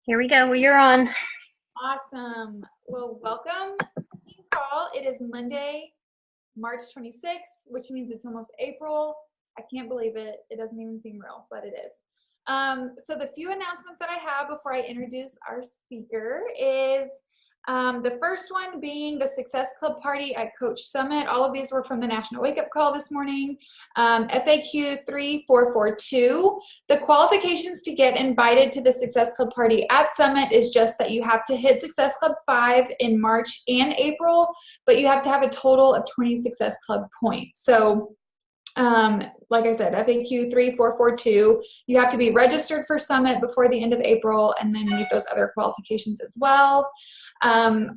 Here we go. Well, you're on. Awesome. Well, welcome to Team Call. It is Monday, March 26th, which means it's almost April. I can't believe it. It doesn't even seem real, but it is. So the few announcements that I have before I introduce our speaker is the first one being the Success Club party at Coach Summit. All of these were from the National Wake Up Call this morning. FAQ 3442. The qualifications to get invited to the Success Club party at Summit is just that you have to hit Success Club 5 in March and April, but you have to have a total of 20 Success Club points. So like I said, FAQ 3442, you have to be registered for Summit before the end of April and then meet those other qualifications as well.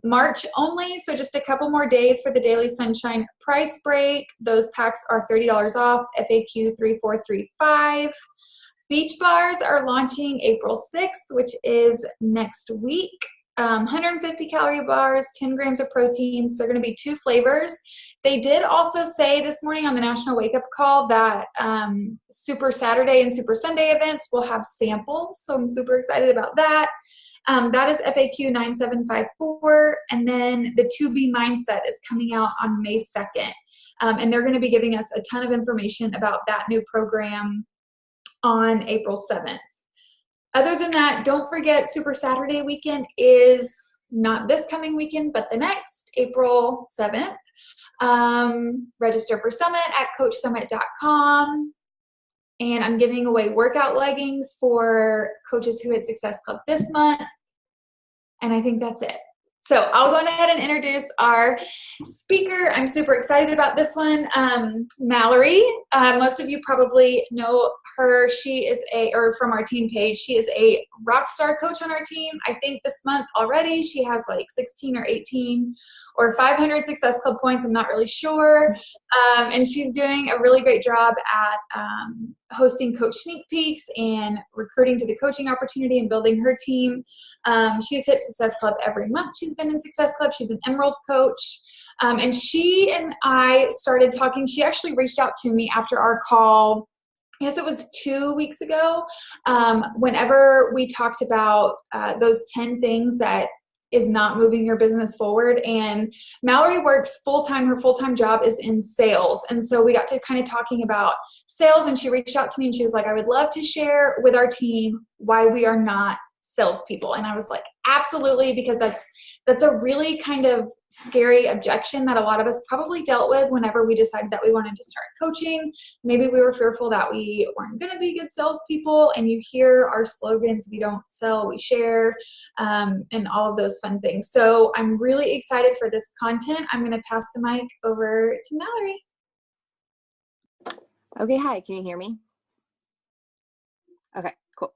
March only, so just a couple more days for the Daily Sunshine price break. Those packs are $30 off, FAQ 3435. Beach bars are launching April 6th, which is next week. 150 calorie bars, 10 grams of proteins. They're going to be 2 flavors. They did also say this morning on the National Wake Up Call that Super Saturday and Super Sunday events will have samples. So I'm super excited about that. That is FAQ 9754. And then the 2B Mindset is coming out on May 2nd. And they're going to be giving us a ton of information about that new program on April 7th. Other than that, don't forget Super Saturday weekend is not this coming weekend, but the next, April 7th. Register for Summit at coachsummit.com. And I'm giving away workout leggings for coaches who hit Success Club this month. And I think that's it. So I'll go ahead and introduce our speaker. I'm super excited about this one. Mallory, most of you probably know her. She is or from our team page, she is a rock star coach on our team. I think this month already she has like 16 or 18 or 500 Success Club points. I'm not really sure. And she's doing a really great job at hosting coach sneak peeks and recruiting to the coaching opportunity and building her team. She's hit Success Club every month. She's been in Success Club. She's an Emerald coach. And she and I started talking. She actually reached out to me after our call. I guess it was 2 weeks ago, whenever we talked about those 10 things that is not moving your business forward. And Mallory works full-time. Her full-time job is in sales. And so we got to kind of talking about sales, and she reached out to me and she was like, I would love to share with our team why we are not salespeople. And I was like, absolutely, because that's a really kind of scary objection that a lot of us probably dealt with whenever we decided that we wanted to start coaching. Maybe we were fearful that we weren't going to be good salespeople, and you hear our slogans, we don't sell, we share, and all of those fun things. So I'm really excited for this content. I'm going to pass the mic over to Mallory. Okay, hi, can you hear me? Okay, cool.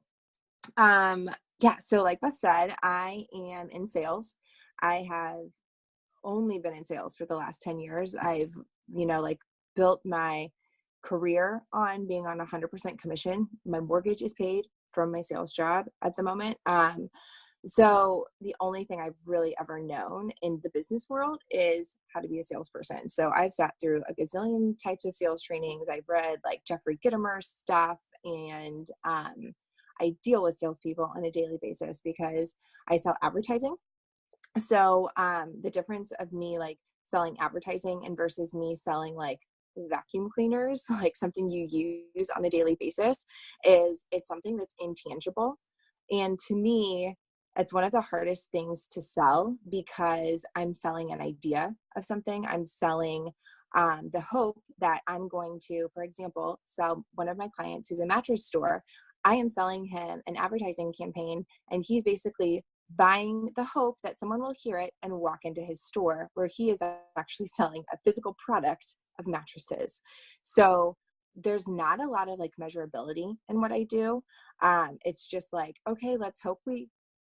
Yeah, so like Beth said, I am in sales. I have only been in sales for the last 10 years. I've, built my career on being on 100% commission. My mortgage is paid from my sales job at the moment. So the only thing I've really ever known in the business world is how to be a salesperson. So I've sat through a gazillion types of sales trainings. I've read like Jeffrey Gitomer's stuff, and I deal with salespeople on a daily basis because I sell advertising. So the difference of me like selling advertising and versus me selling like vacuum cleaners, like something you use on a daily basis, is it's something that's intangible. And to me, it's one of the hardest things to sell because I'm selling an idea of something. I'm selling the hope that I'm going to, for example, sell one of my clients who's a mattress store. I am selling him an advertising campaign, and he's basically buying the hope that someone will hear it and walk into his store, where he is actually selling a physical product of mattresses. So there's not a lot of like measurability in what I do. It's just like, okay, let's hope we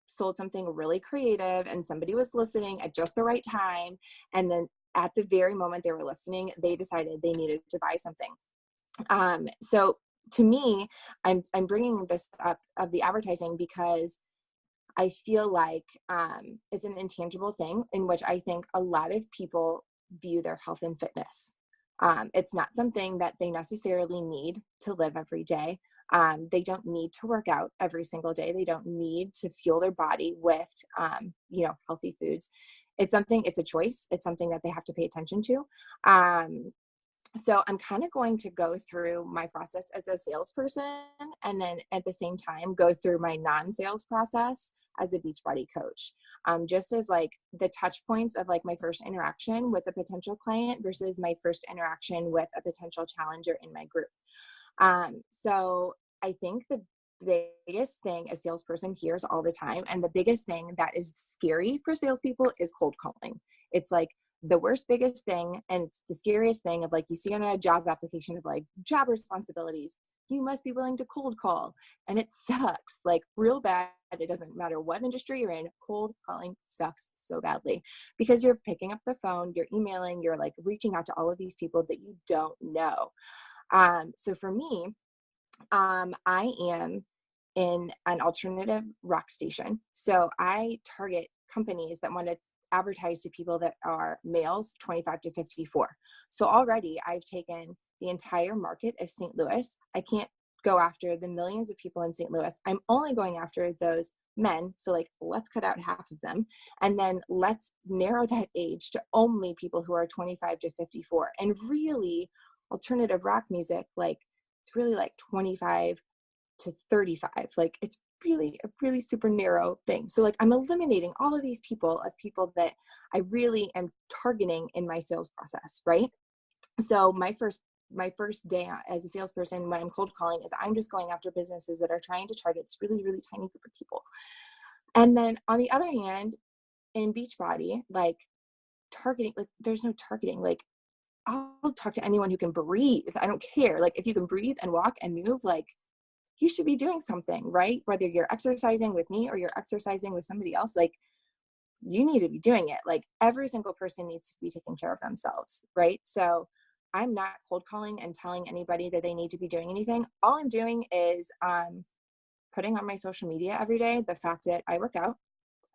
sold something really creative and somebody was listening at just the right time. And then at the very moment they were listening, they decided they needed to buy something. So to me, I'm bringing this up of the advertising because I feel like it's an intangible thing in which I think a lot of people view their health and fitness. It's not something that they necessarily need to live every day. They don't need to work out every single day. They don't need to fuel their body with, healthy foods. It's a choice. It's something that they have to pay attention to. So I'm kind of going to go through my process as a salesperson, and then at the same time go through my non-sales process as a Beachbody coach. Just as like the touch points of like my first interaction with a potential client versus my first interaction with a potential challenger in my group. So I think the biggest thing a salesperson hears all the time, and the biggest thing that is scary for salespeople, is cold calling. It's like the worst, biggest thing, and it's the scariest thing of like you see on a job application of like job responsibilities. You must be willing to cold call, and it sucks like real bad. It doesn't matter what industry you're in, cold calling sucks so badly because you're picking up the phone, you're emailing, you're like reaching out to all of these people that you don't know. So for me, I am in an alternative rock station. So I target companies that want to advertise to people that are males 25 to 54. So already I've taken the entire market of St. Louis. I can't go after the millions of people in St. Louis. I'm only going after those men. So like, let's cut out half of them. And then let's narrow that age to only people who are 25 to 54. And really, alternative rock music, like it's really like 25 to 35. Like it's really a really super narrow thing. So like I'm eliminating all of these people that I really am targeting in my sales process, right? So my first day as a salesperson when I'm cold calling is I'm just going after businesses that are trying to target this really, really tiny group of people. And then on the other hand, in Beachbody, like targeting, like there's no targeting. Like I'll talk to anyone who can breathe. I don't care. Like if you can breathe and walk and move, like you should be doing something, right? Whether you're exercising with me or you're exercising with somebody else, like you need to be doing it. Like every single person needs to be taking care of themselves, right? So I'm not cold calling and telling anybody that they need to be doing anything. All I'm doing is putting on my social media every day the fact that I work out,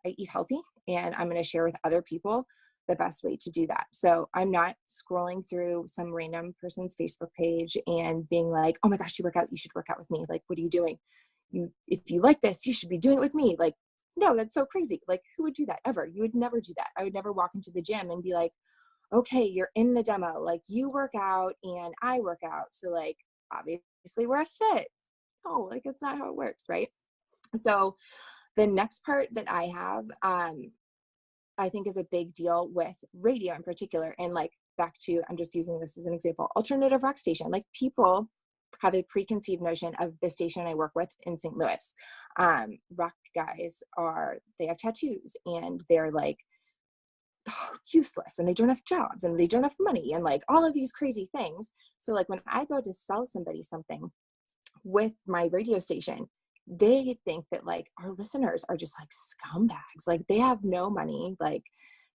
I eat healthy, and I'm going to share with other people the best way to do that. So I'm not scrolling through some random person's Facebook page and being like, oh my gosh, you work out, you should work out with me. Like, what are you doing? If you like this, you should be doing it with me. Like, no, that's so crazy. Like, who would do that ever? You would never do that. I would never walk into the gym and be like, okay, you're in the demo. Like, you work out and I work out. So like, obviously we're a fit. No, like, that's not how it works, right? So the next part that I have, I think is a big deal with radio in particular. And like back to, I'm just using this as an example, alternative rock station. Like people have a preconceived notion of the station I work with in St. Louis. Rock guys they have tattoos and they're like useless and they don't have jobs and they don't have money and like all of these crazy things. So like when I go to sell somebody something with my radio station, they think that like our listeners are just like scumbags. Like they have no money. Like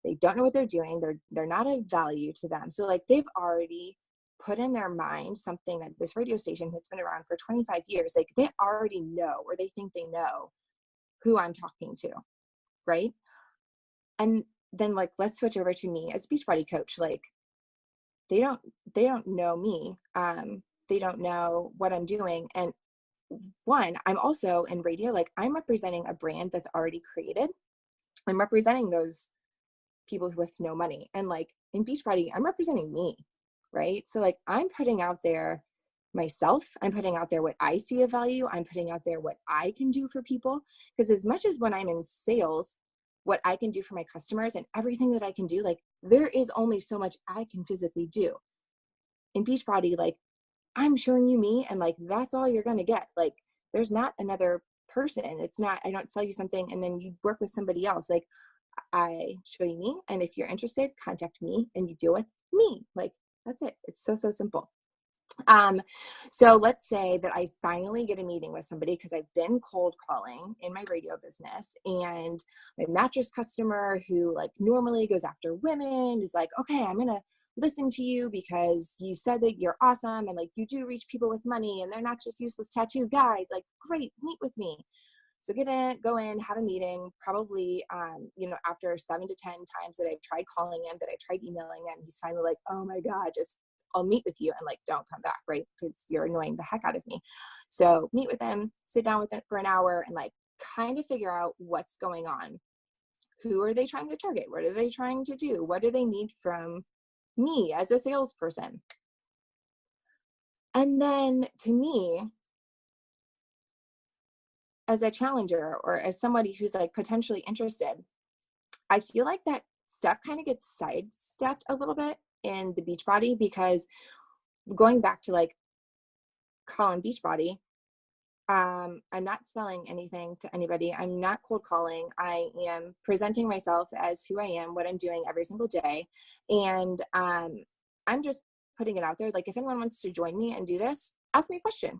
they don't know what they're doing. They're not of value to them. So like they've already put in their mind something that this radio station has been around for 25 years. Like they already know, or they think they know who I'm talking to. Right. And then like, let's switch over to me as a Beachbody coach. Like they don't know me. They don't know what I'm doing. And one, I'm also in radio, like I'm representing a brand that's already created. I'm representing those people with no money. And like in Beachbody, I'm representing me, right? So like I'm putting out there myself, I'm putting out there what I see of value, I'm putting out there what I can do for people. Because as much as when I'm in sales, what I can do for my customers and everything that I can do, like there is only so much I can physically do. In Beachbody, like I'm showing you me and like that's all you're going to get. Like there's not another person. It's not, I don't sell you something and then you work with somebody else. Like I show you me, and if you're interested, contact me and you deal with me. Like that's it. It's so simple. So let's say that I finally get a meeting with somebody because I've been cold calling in my radio business, and my mattress customer who like normally goes after women is like, okay, I'm going to listen to you because you said that you're awesome and like you do reach people with money and they're not just useless tattooed guys. Like, great, meet with me. So go in, have a meeting, probably, after 7 to 10 times that I've tried calling him, that I tried emailing him, he's finally like, oh my God, just I'll meet with you and like, don't come back, right? Because you're annoying the heck out of me. So meet with them, sit down with it for an hour and like kind of figure out what's going on. Who are they trying to target? What are they trying to do? What do they need from me as a salesperson? And then to me, as a challenger or as somebody who's like potentially interested, I feel like that step kind of gets sidestepped a little bit in the Beachbody, because going back to like Colin Beachbody, I'm not selling anything to anybody. I'm not cold calling. I am presenting myself as who I am, what I'm doing every single day. And I'm just putting it out there. Like if anyone wants to join me and do this, ask me a question.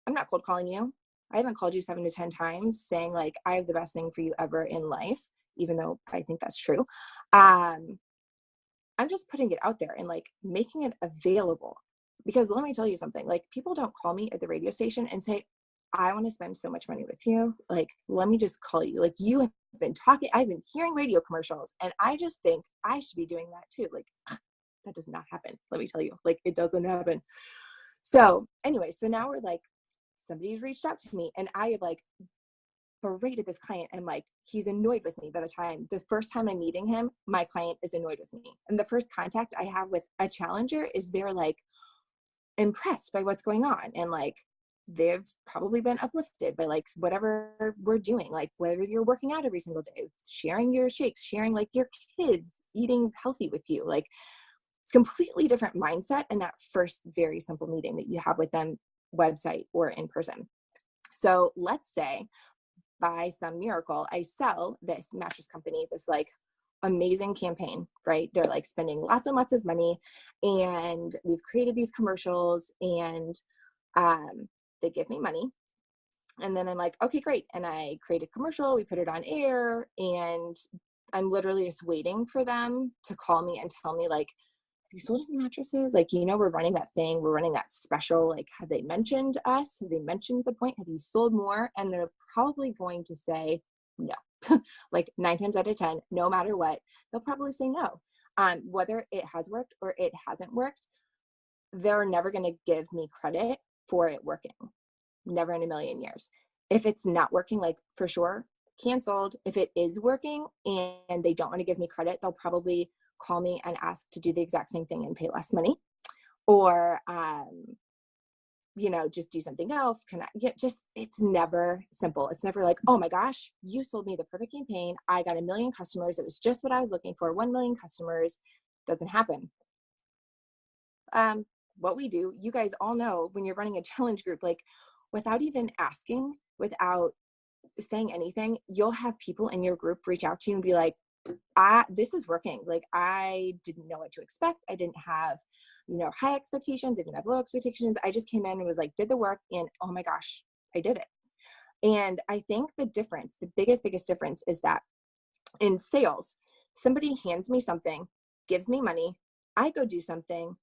I'm not cold calling you. I haven't called you 7 to 10 times saying like, I have the best thing for you ever in life, even though I think that's true. I'm just putting it out there and like making it available. Because let me tell you something, like people don't call me at the radio station and say, I want to spend so much money with you. Like, let me just call you. Like you have been talking, I've been hearing radio commercials and I just think I should be doing that too. Like that does not happen. Let me tell you, like it doesn't happen. So anyway, so now we're like, somebody's reached out to me and I like berated this client and like he's annoyed with me by the time the first time I'm meeting him, my client is annoyed with me. And the first contact I have with a challenger is they're like impressed by what's going on and like they've probably been uplifted by like whatever we're doing, like whether you're working out every single day, sharing your shakes, sharing like your kids eating healthy with you, like completely different mindset in that first very simple meeting that you have with them, website or in person. So let's say by some miracle I sell this mattress company this like amazing campaign, right? They're like spending lots and lots of money and we've created these commercials and they give me money. And then I'm like, okay, great. And I create a commercial, we put it on air, and I'm literally just waiting for them to call me and tell me like, have you sold any mattresses? Like, you know, we're running that thing, we're running that special. Like, have they mentioned us? Have they mentioned the point? Have you sold more? And they're probably going to say no. Like 9 times out of 10, no matter what, they'll probably say no. Whether it has worked or it hasn't worked, they're never going to give me credit for it working. Never in a million years. If it's not working, like for sure, canceled. If it is working and they don't want to give me credit, they'll probably call me and ask to do the exact same thing and pay less money. Or, you know, just do something else. Can I get just, it's never simple. It's never like, oh my gosh, you sold me the perfect campaign. I got 1 million customers. It was just what I was looking for. 1 million customers. Doesn't happen. What we do, you guys all know when you're running a challenge group, like without even asking, without saying anything, you'll have people in your group reach out to you and be like, this is working. Like I didn't know what to expect. I didn't have, you know, high expectations. I didn't have low expectations. I just came in and was like, did the work and oh my gosh, I did it. And I think the difference, the biggest difference is that in sales, somebody hands me something, gives me money, I go do something,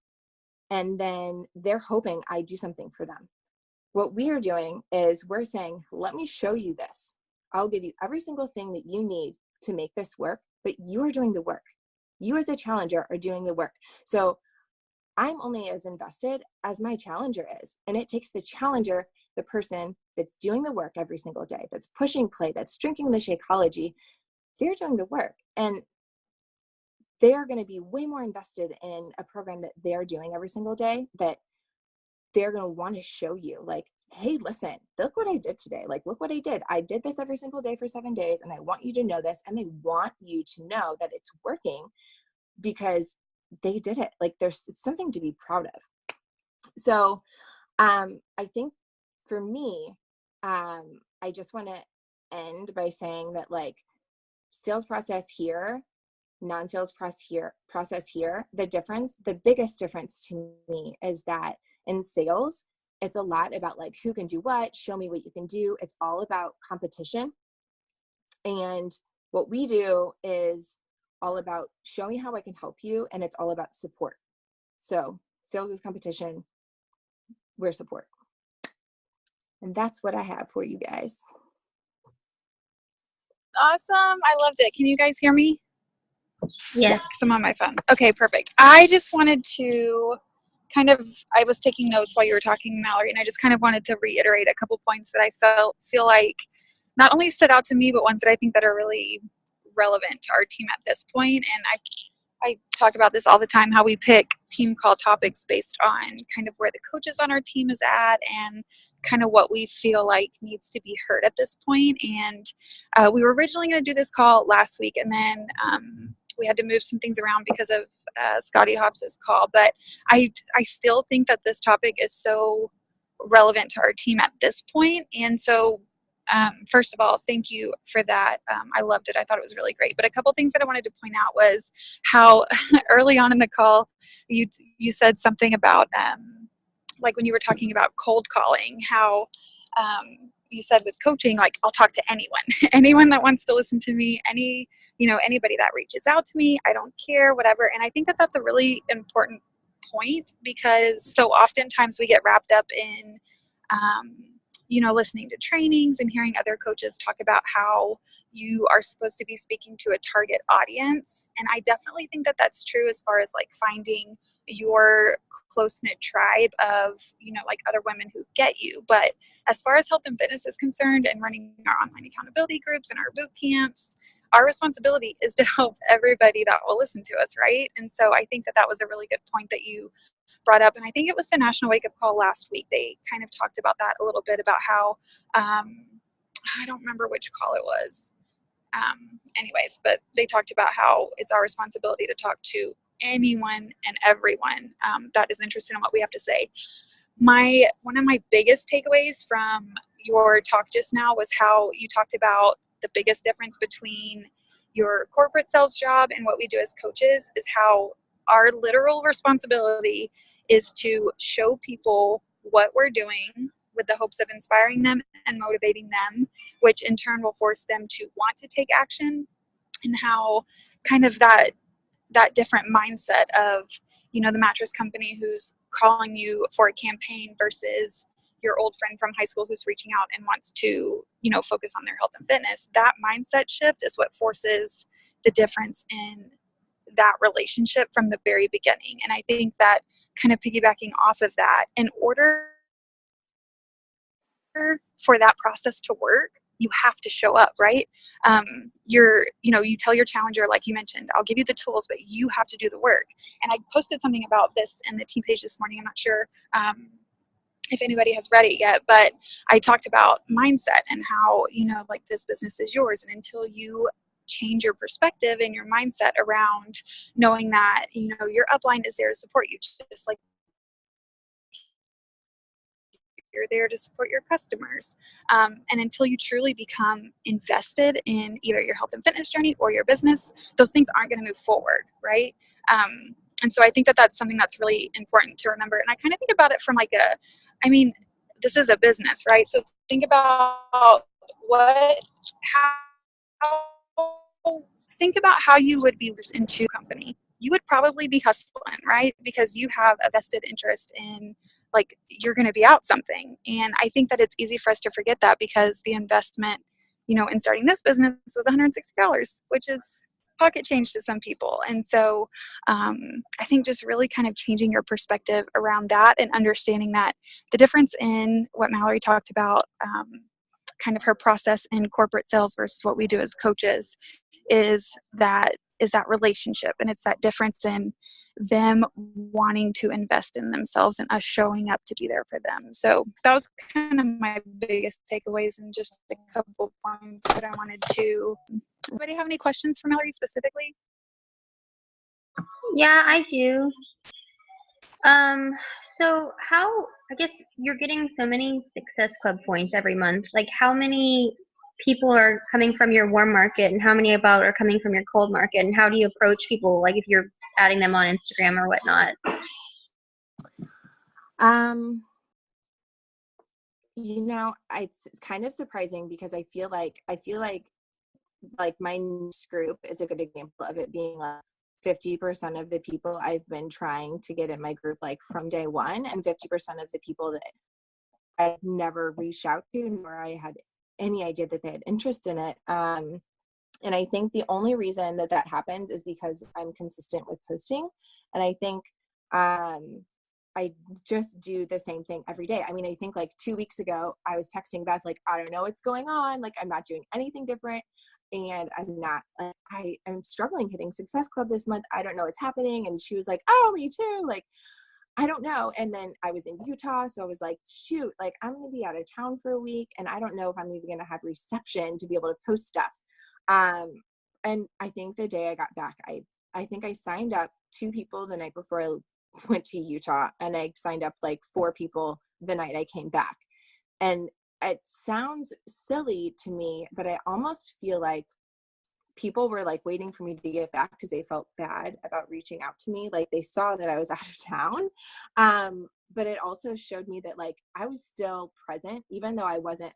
and then they're hoping I do something for them. What we are doing is we're saying, let me show you this. I'll give you every single thing that you need to make this work, but you are doing the work. You as a challenger are doing the work. So I'm only as invested as my challenger is. And it takes the challenger, the person that's doing the work every single day, that's pushing play, that's drinking the Shakeology, they're doing the work. And they are going to be way more invested in a program that they're doing every single day, that they're going to want to show you like, hey, listen, look what I did today. Like, look what I did. I did this every single day for 7 days and I want you to know this. And they want you to know that it's working because they did it. Like it's something to be proud of. So I think for me, I just want to end by saying that like sales process here, non-sales process here, the biggest difference to me is that in sales, it's a lot about like who can do what, show me what you can do. It's all about competition. And what we do is all about show me how I can help you. And it's all about support. So sales is competition. We're support. And that's what I have for you guys. Awesome. I loved it. Can you guys hear me? Yeah. Because I'm on my phone. Okay, perfect. I just wanted to I was taking notes while you were talking, Mallory, and I just kind of wanted to reiterate a couple points that I feel like not only stood out to me, but ones that I think that are really relevant to our team at this point. And I talk about this all the time, how we pick team call topics based on kind of where the coaches on our team is at and kind of what we feel like needs to be heard at this point. And we were originally going to do this call last week, and then we had to move some things around because of Scotty Hobbs's call. But I still think that this topic is so relevant to our team at this point. And so first of all, thank you for that. I loved it. I thought it was really great. But a couple things that I wanted to point out was how early on in the call, you said something about like when you were talking about cold calling, how you said with coaching, like I'll talk to anyone, anyone that wants to listen to me, anybody that reaches out to me, I don't care, whatever. And I think that that's a really important point, because so oftentimes we get wrapped up in listening to trainings and hearing other coaches talk about how you are supposed to be speaking to a target audience. And I definitely think that that's true as far as like finding your close-knit tribe of, like other women who get you. But as far as health and fitness is concerned and running our online accountability groups and our boot camps, our responsibility is to help everybody that will listen to us, right? And so I think that that was a really good point that you brought up. And I think it was the National Wake Up Call last week. They kind of talked about that a little bit, about how, I don't remember which call it was. Anyways, but they talked about how it's our responsibility to talk to anyone and everyone that is interested in what we have to say. One of my biggest takeaways from your talk just now was how you talked about the biggest difference between your corporate sales job and what we do as coaches is how our literal responsibility is to show people what we're doing with the hopes of inspiring them and motivating them, which in turn will force them to want to take action. And how kind of that different mindset of, the mattress company who's calling you for a campaign versus your old friend from high school who's reaching out and wants to, focus on their health and fitness. That mindset shift is what forces the difference in that relationship from the very beginning. And I think that kind of piggybacking off of that, in order for that process to work, you have to show up, right? You tell your challenger, like you mentioned, I'll give you the tools, but you have to do the work. And I posted something about this in the team page this morning. I'm not sure if anybody has read it yet, but I talked about mindset and how, like this business is yours. And until you change your perspective and your mindset around knowing that, your upline is there to support you, just like you're there to support your customers. And until you truly become invested in either your health and fitness journey or your business, those things aren't going to move forward, right? And so I think that that's something that's really important to remember. And I kind of think about it from this is a business, right? So think about think about how you would be into a company. You would probably be hustling, right? Because you have a vested interest in, like, you're going to be out something. And I think that it's easy for us to forget that, because the investment, in starting this business was $160, which is pocket change to some people. And so I think just really kind of changing your perspective around that and understanding that the difference in what Mallory talked about, kind of her process in corporate sales versus what we do as coaches, is that relationship. And it's that difference in them wanting to invest in themselves and us showing up to be there for them. So that was kind of my biggest takeaways, and just a couple points that I wanted to. Anybody have any questions for Mallory specifically? Yeah, I do. So I guess you're getting so many Success Club points every month. Like, how many people are coming from your warm market and how many about are coming from your cold market? And how do you approach people, like if you're adding them on Instagram or whatnot? It's kind of surprising, because I feel like my niche group is a good example of it being like 50% of the people I've been trying to get in my group, like from day one, and 50% of the people that I've never reached out to, nor I had any idea that they had interest in it. And I think the only reason that happens is because I'm consistent with posting. And I think I just do the same thing every day. I mean, I think like 2 weeks ago, I was texting Beth, like, I don't know what's going on. Like, I'm not doing anything different. And I'm not, like, I am struggling hitting Success Club this month. I don't know what's happening. And she was like, oh, me too. Like, I don't know. And then I was in Utah. So I was like, shoot, like, I'm going to be out of town for a week. And I don't know if I'm even going to have reception to be able to post stuff. And I think the day I got back, I think I signed up 2 people the night before I went to Utah, and I signed up like 4 people the night I came back. And it sounds silly to me, but I almost feel like people were like waiting for me to get back because they felt bad about reaching out to me. Like they saw that I was out of town. But it also showed me that like I was still present, even though I wasn't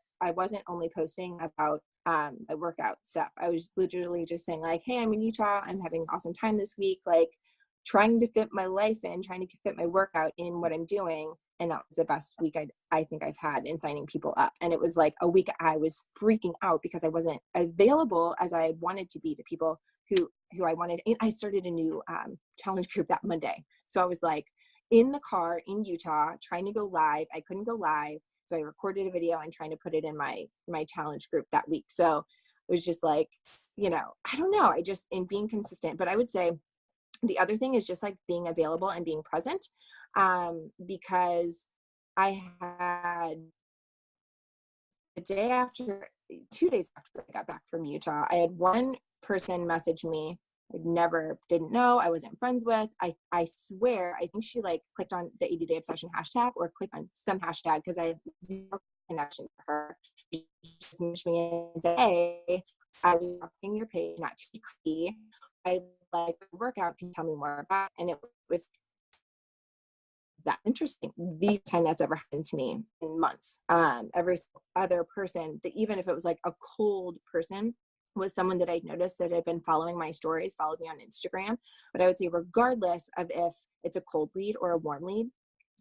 only posting about my workout stuff. I was literally just saying like, hey, I'm in Utah. I'm having an awesome time this week. Like trying to fit my life in, trying to fit my workout in what I'm doing. And that was the best week I think I've had in signing people up. And it was like a week I was freaking out because I wasn't available as I wanted to be to people who I wanted. And I started a new challenge group that Monday. So I was like in the car in Utah trying to go live. I couldn't go live. So I recorded a video and trying to put it in my challenge group that week. So it was just like, you know, I don't know. I just, in being consistent, but I would say the other thing is just like being available and being present, because I had the day after, 2 days after I got back from Utah, I had one person message me I didn't know, I wasn't friends with. I swear, I think she like clicked on the 80 Day Obsession hashtag or clicked on some hashtag because I have zero connection to her. She just messaged me and said, hey, I was watching your page, not to be creepy. I like workout, can you tell me more about it? And it was that interesting. The time that's ever happened to me in months. Every other person, that even if it was like a cold person, was someone that I'd noticed that had been following my stories, followed me on Instagram. But I would say regardless of if it's a cold lead or a warm lead,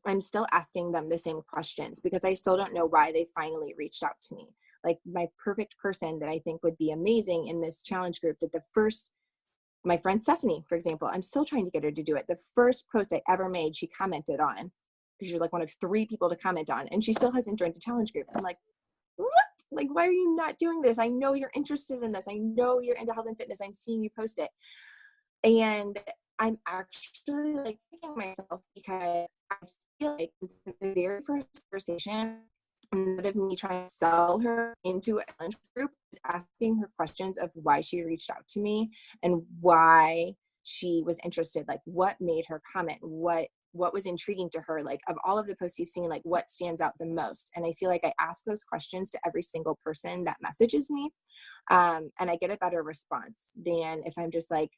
I'm still asking them the same questions because I still don't know why they finally reached out to me. Like my perfect person that I think would be amazing in this challenge group, that my friend Stephanie, for example, I'm still trying to get her to do it. The first post I ever made, she commented on, because she was like one of 3 people to comment on, and she still hasn't joined the challenge group. I'm like, what? Like, why are you not doing this? I know you're interested in this. I know you're into health and fitness. I'm seeing you post it. And I'm actually like kicking myself because I feel like the very first conversation, instead of me trying to sell her into a challenge group, is asking her questions of why she reached out to me and why she was interested. Like what made her comment, what was intriguing to her, like of all of the posts you've seen, like what stands out the most. And I feel like I ask those questions to every single person that messages me, and I get a better response than if I'm just like,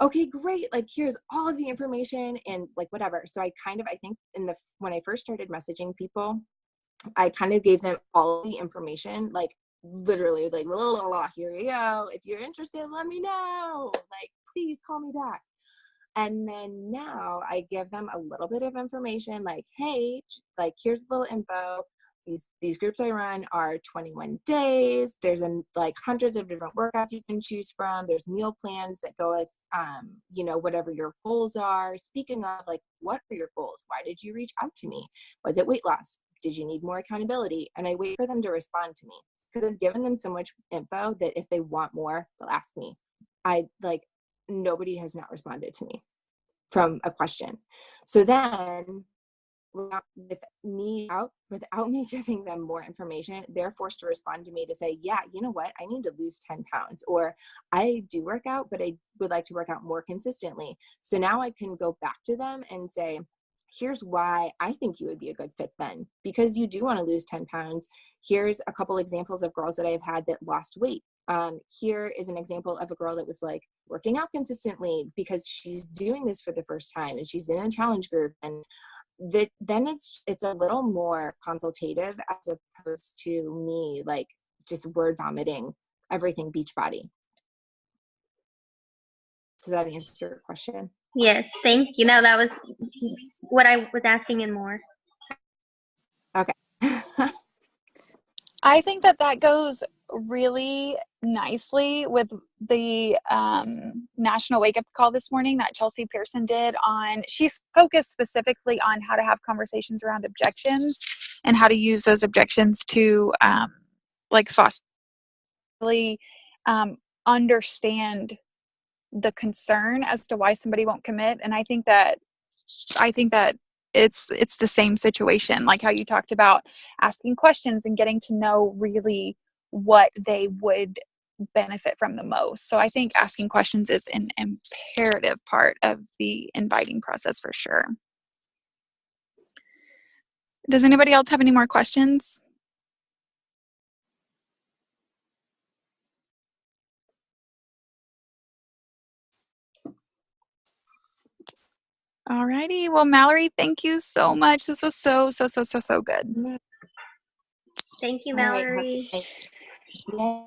okay, great, like here's all of the information and like whatever. So I think when I first started messaging people, I kind of gave them all the information, like literally it was like, blah, blah, blah, here you go. If you're interested, let me know. Like, please call me back. And then now I give them a little bit of information like, hey, like here's a little info. These groups I run are 21 days. There's like hundreds of different workouts you can choose from. There's meal plans that go with, whatever your goals are. Speaking of, like, what are your goals? Why did you reach out to me? Was it weight loss? Did you need more accountability? And I wait for them to respond to me because I've given them so much info that if they want more, they'll ask me. Nobody has not responded to me from a question. So then without me giving them more information, they're forced to respond to me to say, yeah, you know what? I need to lose 10 pounds, or I do work out, but I would like to work out more consistently. So now I can go back to them and say, here's why I think you would be a good fit then, because you do want to lose 10 pounds. Here's a couple examples of girls that I've had that lost weight. Here is an example of a girl that was like working out consistently because she's doing this for the first time and she's in a challenge group, and then it's a little more consultative as opposed to me like just word vomiting everything beach body. Does that answer your question? Yes, thank you. No, that was what I was asking and more. Okay. I think that goes really nicely with the national wake up call this morning that Chelsea Pearson did on, she's focused specifically on how to have conversations around objections and how to use those objections to like foster, really understand the concern as to why somebody won't commit. And I think that it's the same situation, like how you talked about asking questions and getting to know really what they would benefit from the most. So I think asking questions is an imperative part of the inviting process for sure. Does anybody else have any more questions? Alrighty. Well, Mallory, thank you so much. This was so good. Thank you, All right, Mallory. yeah.